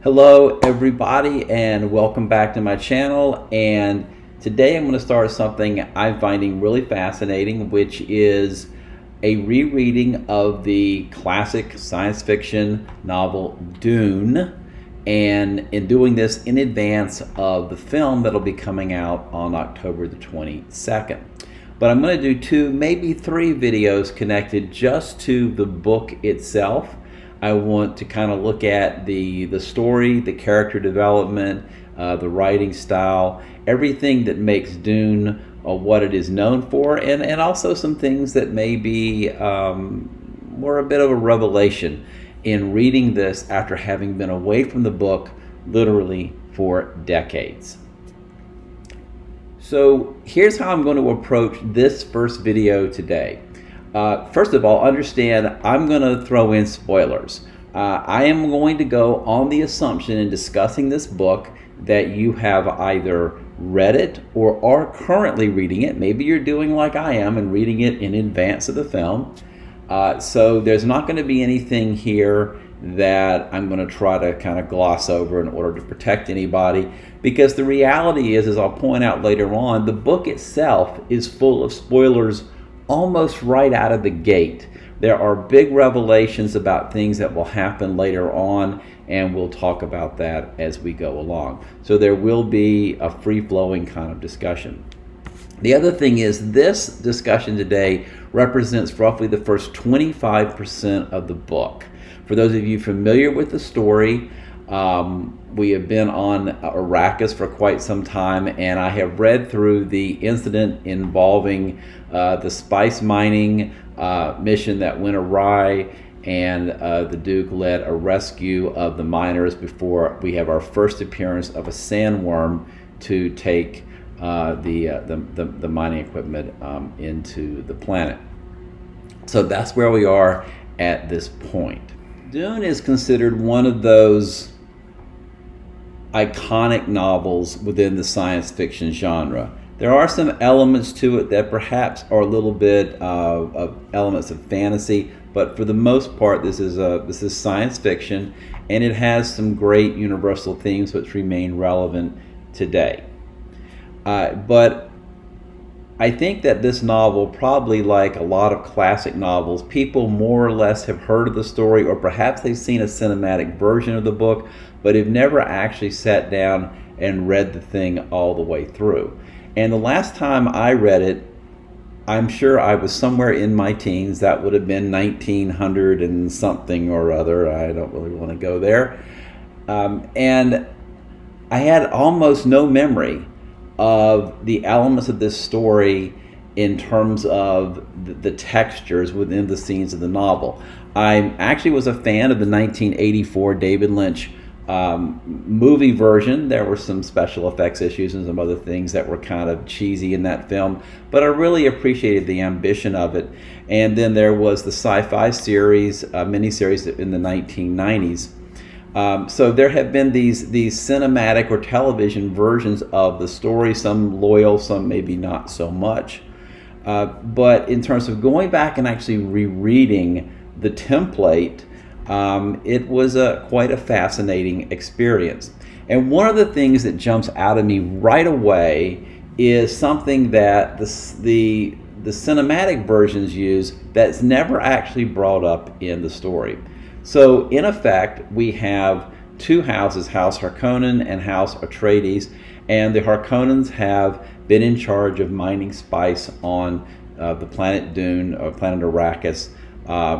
Hello everybody and welcome back to my channel, and today I'm going to start something I'm finding really fascinating, which is a rereading of the classic science fiction novel Dune, and in doing this in advance of the film that'll be coming out on October the 22nd. But I'm going to do two, maybe three videos connected just to the book itself. I want to kind of look at the story, the character development, the writing style, everything that makes Dune what it is known for, and also some things that may be were a bit of a revelation in reading this after having been away from the book literally for decades. So here's how I'm going to approach this first video today. First of all, understand I'm going to throw in spoilers. I am going to go on the assumption in discussing this book that you have either read it or are currently reading it. Maybe you're doing like I am and reading it in advance of the film. So there's not going to be anything here that I'm going to try to kind of gloss over in order to protect anybody, because the reality is, as I'll point out later on, the book itself is full of spoilers almost right out of the gate. There are big revelations about things that will happen later on, and we'll talk about that as we go along. So there will be a free-flowing kind of discussion. The other thing is, this discussion today represents roughly the first 25% of the book. For those of you familiar with the story, we have been on Arrakis for quite some time, and I have read through the incident involving the spice mining mission that went awry, and the Duke led a rescue of the miners before we have our first appearance of a sandworm to take the mining equipment into the planet. So that's where we are at this point. Dune is considered one of those iconic novels within the science fiction genre. There are some elements to it that perhaps are a little bit of elements of fantasy, but for the most part, this is science fiction, and it has some great universal themes which remain relevant today. But I think that this novel, probably like a lot of classic novels, people more or less have heard of the story, or perhaps they've seen a cinematic version of the book, but have never actually sat down and read the thing all the way through. And the last time I read it, I'm sure I was somewhere in my teens. That would have been 1900 and something or other. I don't really want to go there. And I had almost no memory of the elements of this story in terms of the textures within the scenes of the novel. I actually was a fan of the 1984 David Lynch movie version. There were some special effects issues and some other things that were kind of cheesy in that film, but I really appreciated the ambition of it. And then there was the sci-fi series, miniseries in the 1990s. So there have been these cinematic or television versions of the story, some loyal, some maybe not so much. But in terms of going back and actually rereading the template, it was quite a fascinating experience. And one of the things that jumps out at me right away is something that the cinematic versions use that's never actually brought up in the story. So in effect, we have two houses, House Harkonnen and House Atreides, and the Harkonnens have been in charge of mining spice on the planet Dune, or planet Arrakis,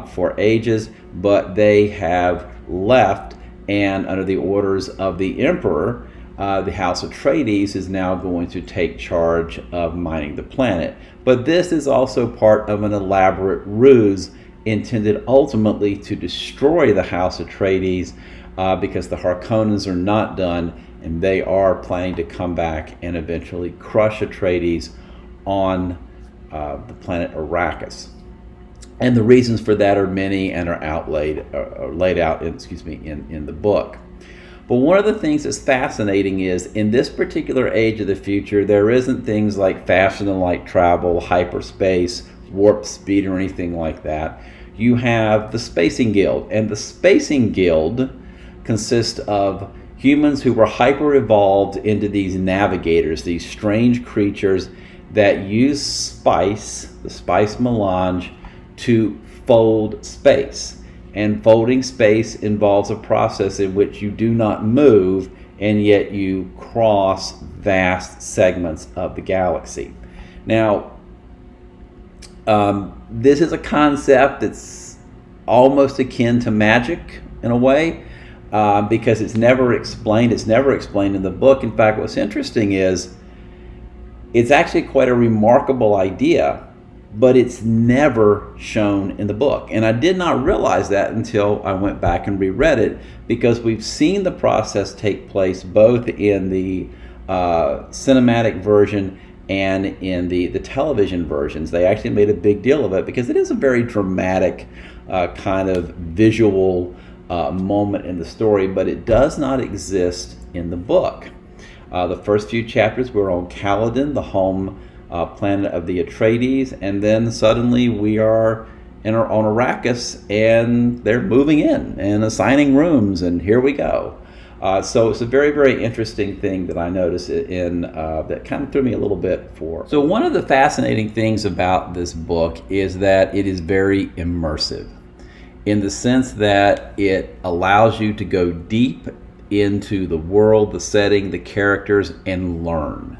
for ages, but they have left, and under the orders of the Emperor, the House Atreides is now going to take charge of mining the planet. But this is also part of an elaborate ruse intended ultimately to destroy the House Atreides, because the Harkonnens are not done, and they are planning to come back and eventually crush Atreides on the planet Arrakis. And the reasons for that are many and are laid out in the book. But one of the things that's fascinating is, in this particular age of the future, there isn't things like faster than light travel, hyperspace, warp speed, or anything like that. You have the Spacing Guild, and the Spacing Guild consist of humans who were hyper evolved into these navigators, these strange creatures that use spice, the spice melange, to fold space. And folding space involves a process in which you do not move, and yet you cross vast segments of the galaxy. Now, this is a concept that's almost akin to magic in a way, because it's never explained. It's never explained in the book. In fact, what's interesting is it's actually quite a remarkable idea, but it's never shown in the book. And I did not realize that until I went back and reread it, because we've seen the process take place both in the cinematic version and in the television versions. They actually made a big deal of it because it is a very dramatic kind of visual moment in the story, but it does not exist in the book. The first few chapters were on Caladan, the home planet of the Atreides, and then suddenly we are on Arrakis, and they're moving in and assigning rooms, and here we go. So it's a very, very interesting thing that I noticed that kind of threw me a little bit for. So one of the fascinating things about this book is that it is very immersive, in the sense that it allows you to go deep into the world, the setting, the characters, and learn.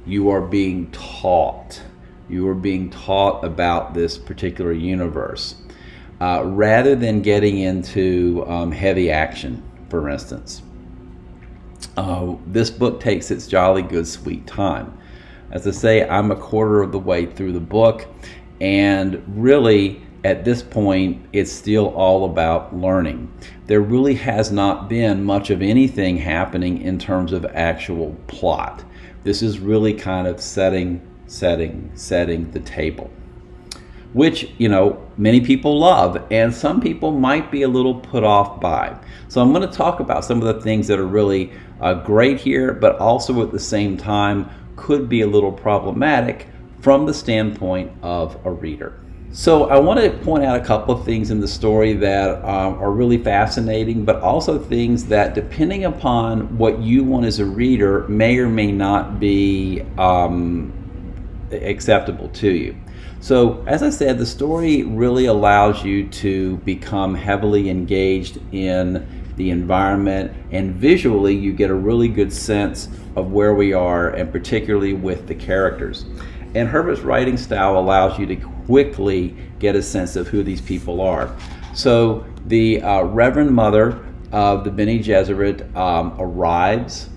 You are being taught. You are being taught about this particular universe, rather than getting into heavy action, for instance. This book takes its jolly good sweet time. As I say, I'm a quarter of the way through the book, and really at this point it's still all about learning. There really has not been much of anything happening in terms of actual plot. This is really kind of setting the table, which, many people love, and some people might be a little put off by. So I'm going to talk about some of the things that are really great here, but also at the same time could be a little problematic from the standpoint of a reader. So I want to point out a couple of things in the story that are really fascinating, but also things that, depending upon what you want as a reader, may or may not be acceptable to you. So, as I said, the story really allows you to become heavily engaged in the environment, and visually you get a really good sense of where we are, and particularly with the characters. And Herbert's writing style allows you to quickly get a sense of who these people are. So the Reverend Mother of the Bene Gesserit arrives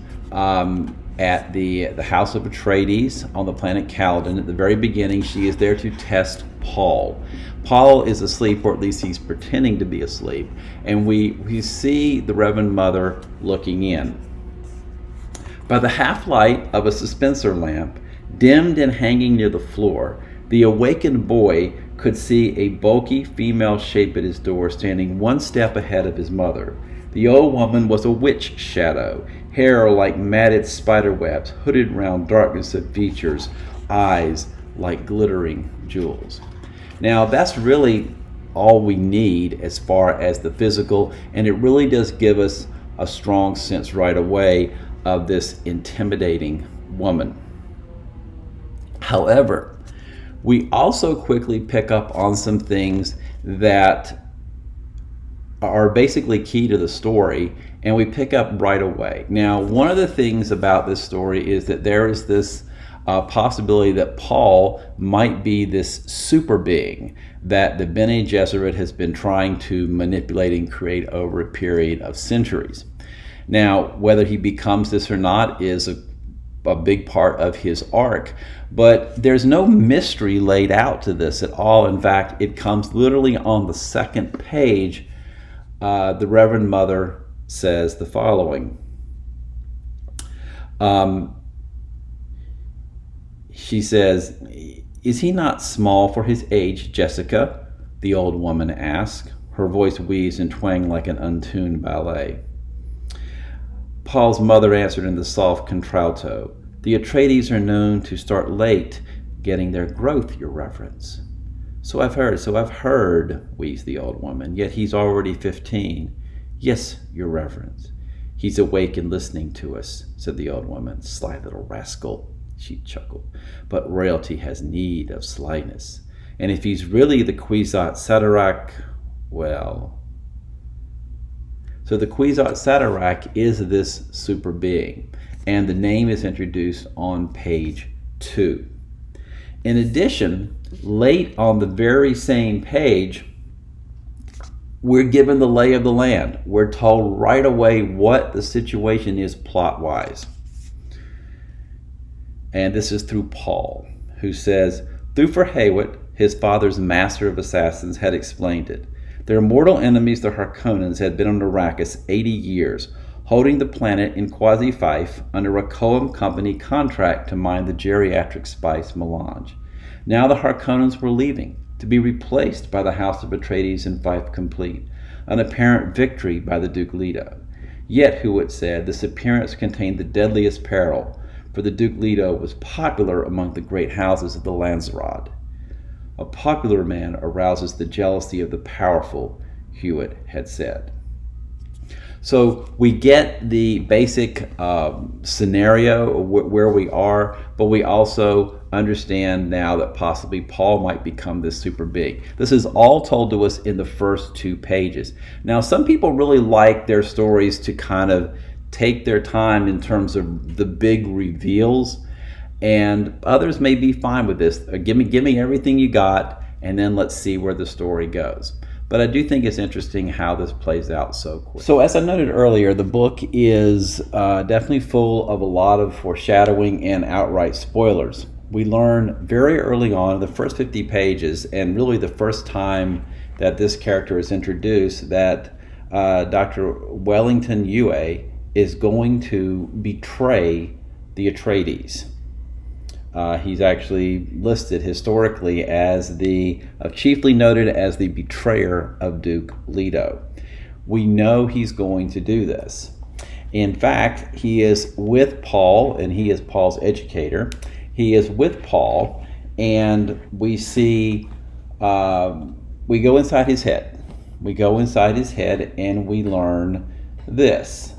at the House of Atreides on the planet Caladan. At the very beginning, she is there to test Paul. Paul is asleep, or at least he's pretending to be asleep, and we see the Reverend Mother looking in. By the half-light of a suspensor lamp, dimmed and hanging near the floor, the awakened boy could see a bulky female shape at his door, standing one step ahead of his mother. The old woman was a witch shadow, hair like matted spider webs, hooded round darkness of features, eyes like glittering jewels. Now, that's really all we need as far as the physical, and it really does give us a strong sense right away of this intimidating woman. However, we also quickly pick up on some things that are basically key to the story, and we pick up right away. Now, one of the things about this story is that there is this possibility that Paul might be this super being that the Bene Gesserit has been trying to manipulate and create over a period of centuries. Now, whether he becomes this or not is a big part of his arc, but there's no mystery laid out to this at all. In fact, it comes literally on the second page. The Reverend Mother says the following. She says, "Is he not small for his age, Jessica?" the old woman asked. Her voice wheezed and twanged like an untuned ballet. Paul's mother answered in the soft contralto, "The Atreides are known to start late getting their growth, Your Reverence." So I've heard, wheezed the old woman, "yet he's already 15. Yes, your reverence. He's awake and listening to us, said the old woman. Sly little rascal, she chuckled. But royalty has need of slyness. And if he's really the Kwisatz Haderach, well. So the Kwisatz Haderach is this super being, and the name is introduced on page 2. In addition, late on the very same page, we're given the lay of the land. We're told right away what the situation is plot-wise. And this is through Paul, who says, Thufir Hawat, his father's master of assassins, had explained it. Their mortal enemies, the Harkonnens, had been on Arrakis 80 years, holding the planet in Quasi-Fife under a Coam Company contract to mine the geriatric spice melange. Now the Harkonnens were leaving, to be replaced by the House of Atreides and Fife Complete, an apparent victory by the Duke Leto. Yet, Hewett said, this appearance contained the deadliest peril, for the Duke Leto was popular among the great houses of the Landsraad. A popular man arouses the jealousy of the powerful, Hewett had said. So we get the basic scenario where we are, but we also understand now that possibly Paul might become this super being. This is all told to us in the first 2 pages. Now, some people really like their stories to kind of take their time in terms of the big reveals, and others may be fine with this. Give me everything you got, and then let's see where the story goes. But I do think it's interesting how this plays out so quick. So as I noted earlier, the book is definitely full of a lot of foreshadowing and outright spoilers. We learn very early on in the first 50 pages, and really the first time that this character is introduced, that Dr. Wellington Yue is going to betray the Atreides. He's actually listed historically as chiefly noted as the betrayer of Duke Leto. We know he's going to do this. In fact, he is with Paul, and he is Paul's educator. He is with Paul, and we see, we go inside his head. We go inside his head, and we learn this.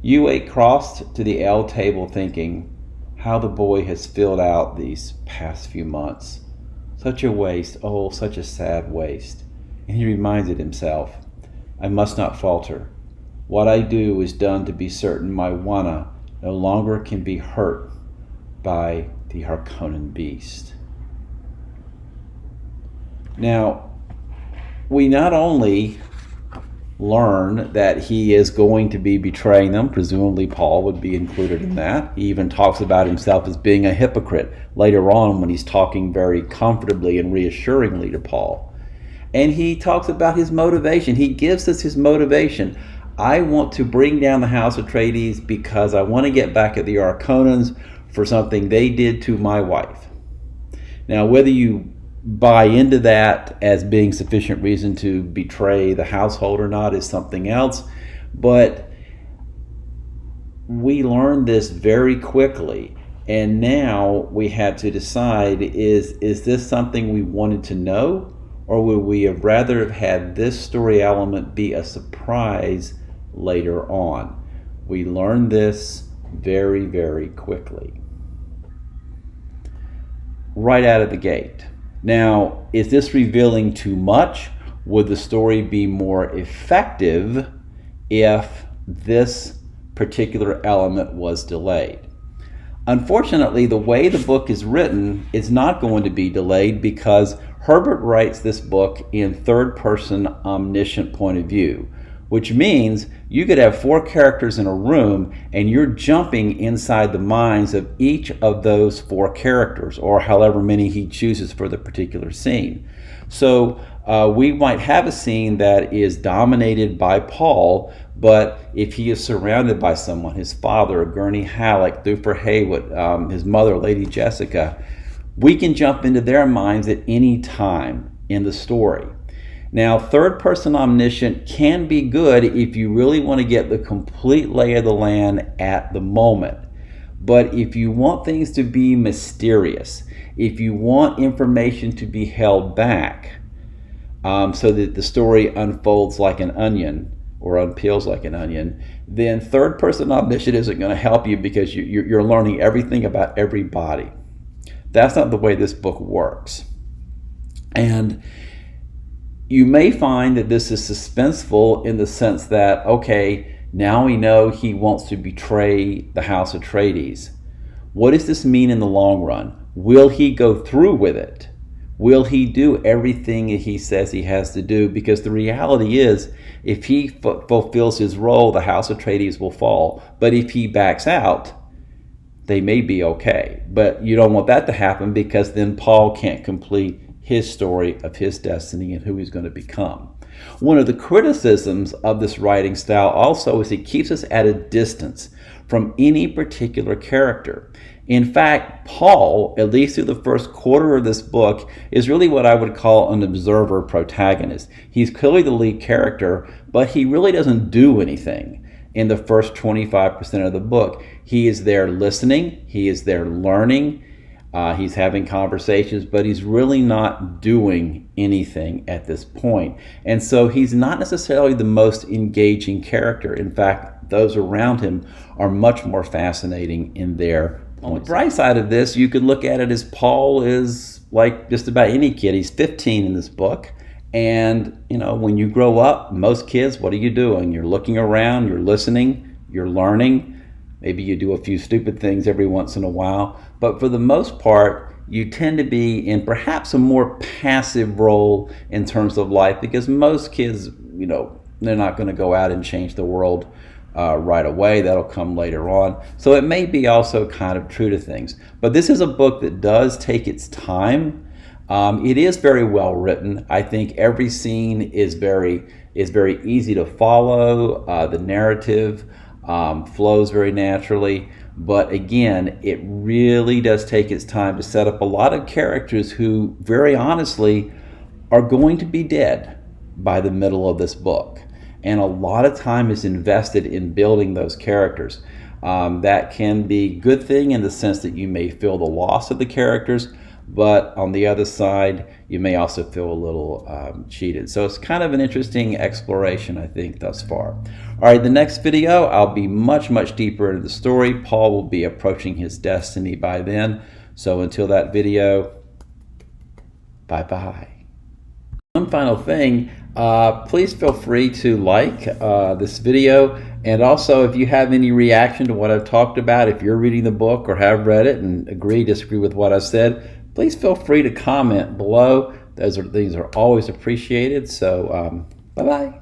Yue crossed to the L table thinking, how the boy has filled out these past few months. Such a waste, oh, such a sad waste. And he reminded himself, I must not falter. What I do is done to be certain my Wana no longer can be hurt by the Harkonnen beast. Now, we not only learn that he is going to be betraying them. Presumably Paul would be included in that. He even talks about himself as being a hypocrite later on when he's talking very comfortably and reassuringly to Paul. And he talks about his motivation. He gives us his motivation. I want to bring down the House of Atreides because I want to get back at the Harkonnens for something they did to my wife. Now, whether you buy into that as being sufficient reason to betray the household or not is something else, but we learned this very quickly, and now we had to decide, is this something we wanted to know, or would we have rather have had this story element be a surprise later on? We learned this very, very quickly, right out of the gate. Now, is this revealing too much? Would the story be more effective if this particular element was delayed? Unfortunately, the way the book is written is not going to be delayed because Herbert writes this book in third-person omniscient point of view, which means you could have 4 characters in a room and you're jumping inside the minds of each of those 4 characters, or however many he chooses for the particular scene. So we might have a scene that is dominated by Paul, but if he is surrounded by someone, his father, Gurney Halleck, Thufir Hawat, his mother, Lady Jessica, we can jump into their minds at any time in the story. Now, third-person omniscient can be good if you really want to get the complete lay of the land at the moment. But if you want things to be mysterious, if you want information to be held back so that the story unfolds like an onion or unpeels like an onion, then third person omniscient isn't going to help you because you're learning everything about everybody. That's not the way this book works. And you may find that this is suspenseful in the sense that, okay, now we know he wants to betray the House Atreides. What does this mean in the long run? Will he go through with it? Will he do everything he says he has to do? Because the reality is, if he fulfills his role, the House Atreides will fall. But if he backs out, they may be okay. But you don't want that to happen, because then Paul can't complete his story of his destiny and who he's going to become. One of the criticisms of this writing style also is it keeps us at a distance from any particular character. In fact, Paul, at least through the first quarter of this book, is really what I would call an observer protagonist. He's clearly the lead character, but he really doesn't do anything in the first 25% of the book. He is there listening, he is there learning, he's having conversations, but he's really not doing anything at this point. And so he's not necessarily the most engaging character. In fact, those around him are much more fascinating in their on the bright side of this, you could look at it as Paul is like just about any kid. He's 15 in this book. And, you know, when you grow up, most kids, what are you doing? You're looking around, you're listening, you're learning. Maybe you do a few stupid things every once in a while. But for the most part, you tend to be in perhaps a more passive role in terms of life, because most kids, you know, they're not going to go out and change the world right away. That'll come later on. So it may be also kind of true to things. But this is a book that does take its time. It is very well written. I think every scene is very easy to follow. The narrative flows very naturally. But again, it really does take its time to set up a lot of characters who, very honestly, are going to be dead by the middle of this book. And a lot of time is invested in building those characters. That can be a good thing in the sense that you may feel the loss of the characters, but on the other side, you may also feel a little cheated. So it's kind of an interesting exploration, I think, thus far. All right, the next video, I'll be much, much deeper into the story. Paul will be approaching his destiny by then. So until that video, bye-bye. One final thing, please feel free to like this video, and also if you have any reaction to what I've talked about, if you're reading the book or have read it and disagree with what I said, please feel free to comment below. These are always appreciated. So bye-bye.